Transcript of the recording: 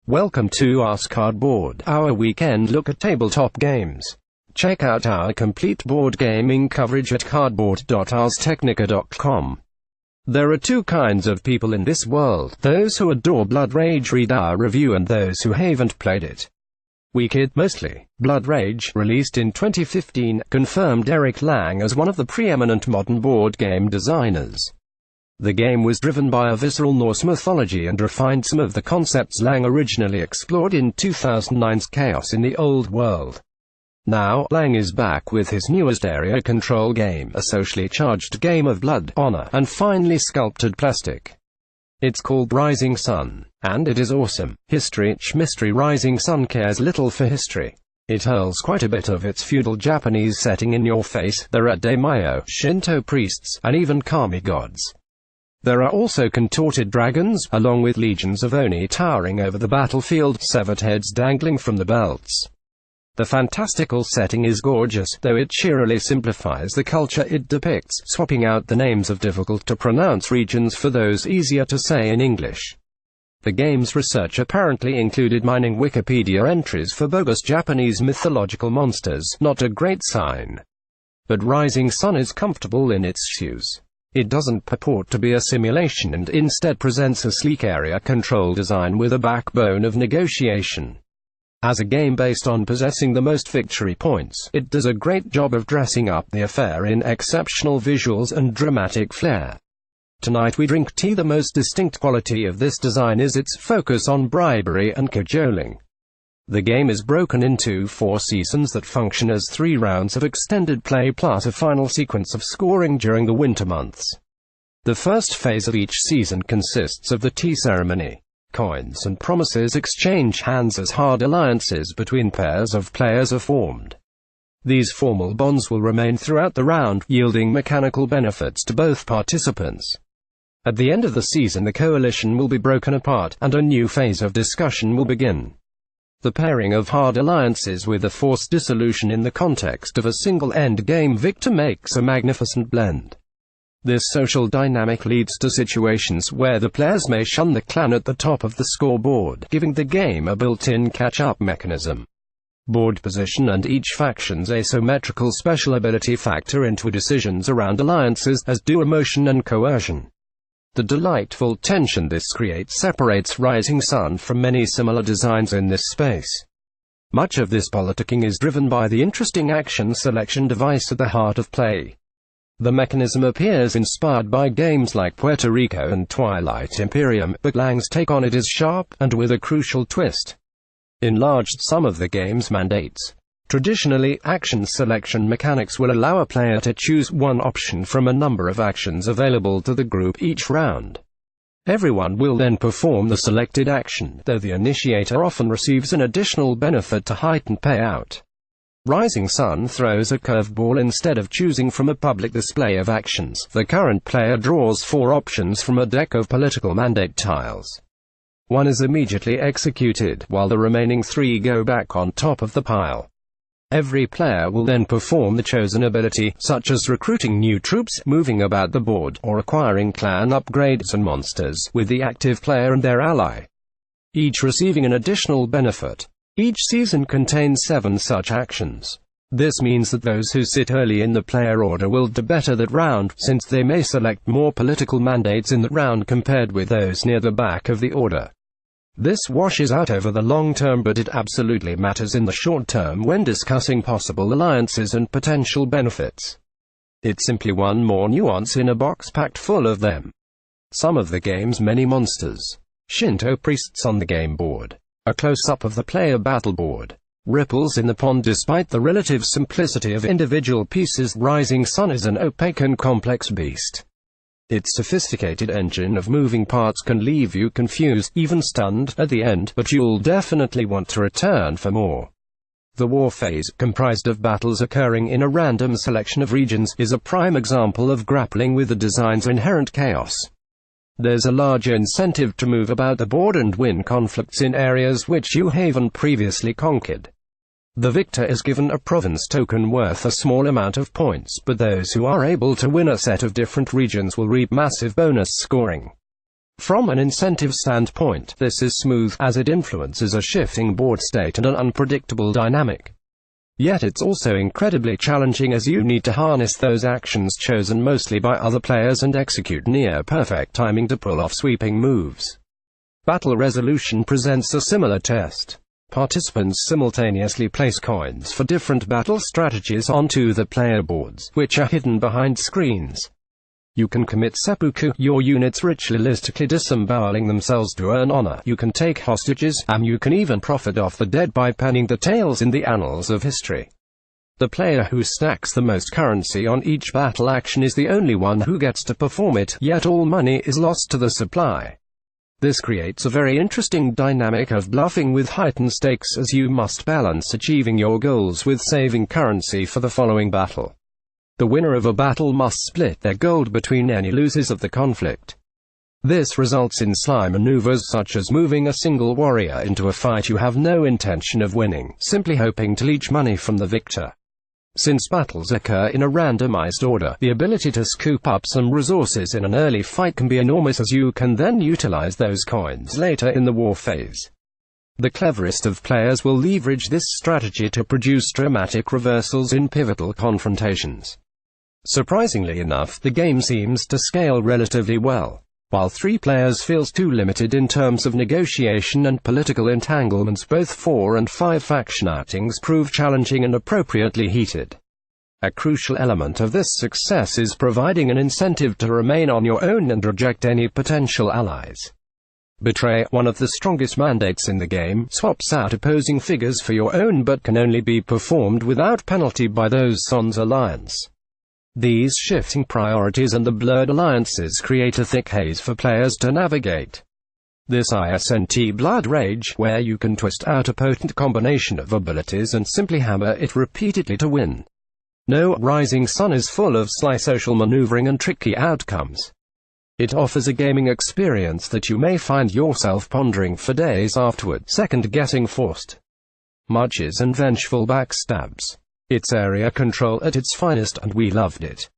Welcome to Ars Cardboard, our weekend look at tabletop games. Check out our complete board gaming coverage at cardboard.arstechnica.com. There are two kinds of people in this world: those who adore Blood Rage, read our review, and those who haven't played it. We kid mostly. Blood Rage, released in 2015, confirmed Eric Lang as one of the preeminent modern board game designers. The game was driven by a visceral Norse mythology and refined some of the concepts Lang originally explored in 2009's Chaos in the Old World. Now, Lang is back with his newest area control game, a socially charged game of blood, honor, and finely sculpted plastic. It's called Rising Sun, and it is awesome. History: Schmistory. Rising Sun cares little for history. It hurls quite a bit of its feudal Japanese setting in your face. There are Daimyo, Shinto priests, and even kami gods. There are also contorted dragons, along with legions of oni towering over the battlefield, severed heads dangling from the belts. The fantastical setting is gorgeous, though it cheerily simplifies the culture it depicts, swapping out the names of difficult-to-pronounce regions for those easier to say in English. The game's research apparently included mining Wikipedia entries for bogus Japanese mythological monsters, not a great sign. But Rising Sun is comfortable in its shoes. It doesn't purport to be a simulation and instead presents a sleek area control design with a backbone of negotiation. As a game based on possessing the most victory points, it does a great job of dressing up the affair in exceptional visuals and dramatic flair. Tonight we drink tea. The most distinct quality of this design is its focus on bribery and cajoling. The game is broken into 4 seasons that function as 3 rounds of extended play plus a final sequence of scoring during the winter months. The first phase of each season consists of the tea ceremony. Coins and promises exchange hands as hard alliances between pairs of players are formed. These formal bonds will remain throughout the round, yielding mechanical benefits to both participants. At the end of the season, the coalition will be broken apart, and a new phase of discussion will begin. The pairing of hard alliances with a forced dissolution in the context of a single end-game victor makes a magnificent blend. This social dynamic leads to situations where the players may shun the clan at the top of the scoreboard, giving the game a built-in catch-up mechanism. Board position and each faction's asymmetrical special ability factor into decisions around alliances, as do emotion and coercion. The delightful tension this creates separates Rising Sun from many similar designs in this space. Much of this politicking is driven by the interesting action selection device at the heart of play. The mechanism appears inspired by games like Puerto Rico and Twilight Imperium, but Lang's take on it is sharp, and with a crucial twist. Enlarged some of the game's mandates. Traditionally, action selection mechanics will allow a player to choose one option from a number of actions available to the group each round. Everyone will then perform the selected action, though the initiator often receives an additional benefit to heighten payout. Rising Sun throws a curveball. Instead of choosing from a public display of actions, the current player draws 4 options from a deck of political mandate tiles. 1 is immediately executed, while the remaining 3 go back on top of the pile. Every player will then perform the chosen ability, such as recruiting new troops, moving about the board, or acquiring clan upgrades and monsters, with the active player and their ally, each receiving an additional benefit. Each season contains 7 such actions. This means that those who sit early in the player order will do better that round, since they may select more political mandates in that round compared with those near the back of the order. This washes out over the long term, but it absolutely matters in the short term when discussing possible alliances and potential benefits. It's simply one more nuance in a box packed full of them. Some of the game's many monsters. Shinto priests on the game board. A close-up of the player battle board. Ripples in the pond. Despite the relative simplicity of individual pieces, Rising Sun is an opaque and complex beast. Its sophisticated engine of moving parts can leave you confused, even stunned, at the end, but you'll definitely want to return for more. The war phase, comprised of battles occurring in a random selection of regions, is a prime example of grappling with the design's inherent chaos. There's a large incentive to move about the board and win conflicts in areas which you haven't previously conquered. The victor is given a province token worth a small amount of points, but those who are able to win a set of different regions will reap massive bonus scoring. From an incentive standpoint, this is smooth, as it influences a shifting board state and an unpredictable dynamic. Yet it's also incredibly challenging, as you need to harness those actions chosen mostly by other players and execute near-perfect timing to pull off sweeping moves. Battle resolution presents a similar test. Participants simultaneously place coins for different battle strategies onto the player boards, which are hidden behind screens. You can commit seppuku, your units ritualistically disemboweling themselves to earn honor. You can take hostages, and you can even profit off the dead by penning the tales in the annals of history. The player who stacks the most currency on each battle action is the only one who gets to perform it, yet all money is lost to the supply. This creates a very interesting dynamic of bluffing with heightened stakes, as you must balance achieving your goals with saving currency for the following battle. The winner of a battle must split their gold between any losers of the conflict. This results in sly maneuvers such as moving a single warrior into a fight you have no intention of winning, simply hoping to leech money from the victor. Since battles occur in a randomized order, the ability to scoop up some resources in an early fight can be enormous, as you can then utilize those coins later in the war phase. The cleverest of players will leverage this strategy to produce dramatic reversals in pivotal confrontations. Surprisingly enough, the game seems to scale relatively well. While 3 players feels too limited in terms of negotiation and political entanglements, both 4 and 5 faction outings prove challenging and appropriately heated. A crucial element of this success is providing an incentive to remain on your own and reject any potential allies. Betray, one of the strongest mandates in the game, swaps out opposing figures for your own, but can only be performed without penalty by those sans alliance. These shifting priorities and the blurred alliances create a thick haze for players to navigate. This isn't blood rage, where you can twist out a potent combination of abilities and simply hammer it repeatedly to win. No, Rising Sun is full of sly social maneuvering and tricky outcomes. It offers a gaming experience that you may find yourself pondering for days afterward, second-guessing forced marches and vengeful backstabs. It's area control at its finest, and we loved it.